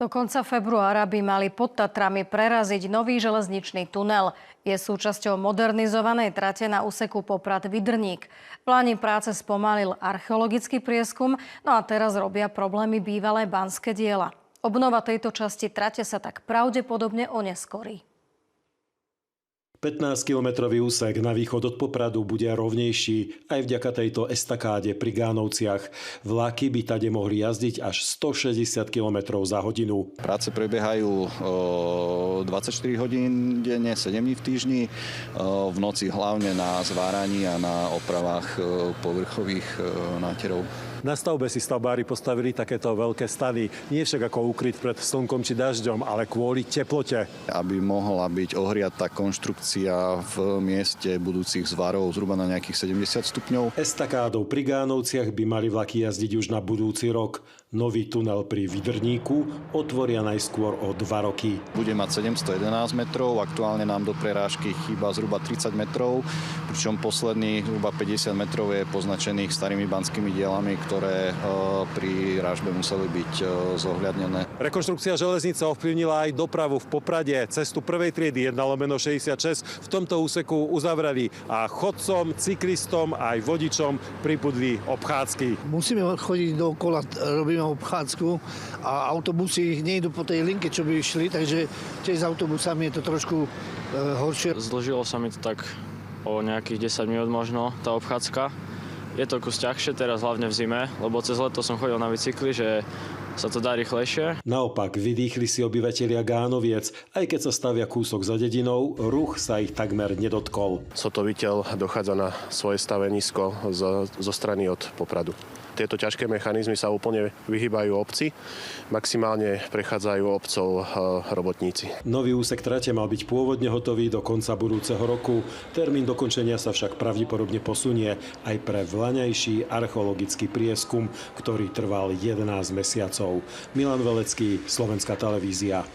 Do konca februára by mali pod Tatrami preraziť nový železničný tunel. Je súčasťou modernizovanej trate na úseku Poprad-Vydrník. Pláni práce spomalil archeologický prieskum, no a teraz robia problémy bývalé banské diela. Obnova tejto časti trate sa tak pravdepodobne oneskorí. 15-kilometrový úsek na východ od Popradu bude rovnejší aj vďaka tejto estakáde pri Gánovciach. Vlaky by tade mohli jazdiť až 160 km za hodinu. Práce prebiehajú 24 hodín denne, 7 dní v týždni, v noci hlavne na zváraní a na opravách povrchových náterov. Na stavbe si stavbári postavili takéto veľké stany. Nie však ako úkryt pred slnkom či dažďom, ale kvôli teplote. Aby mohla byť ohriatá konštrukcia v mieste budúcich zvarov zhruba na nejakých 70 stupňov. Estakádou pri Gánovciach by mali vlaky jazdiť už na budúci rok. Nový tunel pri Vydrníku otvoria najskôr o 2 roky. Bude mať 711 metrov, aktuálne nám do prerážky chýba zhruba 30 metrov, pričom posledných zhruba 50 metrov je poznačených starými banskými dielami, ktoré pri rážbe museli byť zohľadnené. Rekonštrukcia železnice ovplyvnila aj dopravu v Poprade. Cestu prvej triedy 1/66 v tomto úseku uzavreli a chodcom, cyklistom aj vodičom pribudli obchádzky. Musíme chodiť dookola, robíme obchádzku a autobusy nejdu po tej linke, čo by išli, takže tiež s autobusami je to trošku horšie. Zdlžilo sa mi to tak o nejakých 10 minút možno, tá obchádzka. Je to kus ťažšie teraz, hlavne v zime, lebo cez leto som chodil na bicykli, že sa to dá rýchlejšie. Naopak, vydýchli si obyvatelia Gánoviec. Aj keď sa stavia kúsok za dedinou, ruch sa ich takmer nedotkol. Sotoviteľ dochádza na svoje stavenisko zo strany od Popradu. Tieto ťažké mechanizmy sa úplne vyhýbajú obci. Maximálne prechádzajú obcov robotníci. Nový úsek trate mal byť pôvodne hotový do konca budúceho roku. Termín dokončenia sa však pravdepodobne posunie aj pre vlaňajší archeologický prieskum, ktorý trval 11 mesiacov. Milan Velecký, Slovenská televízia.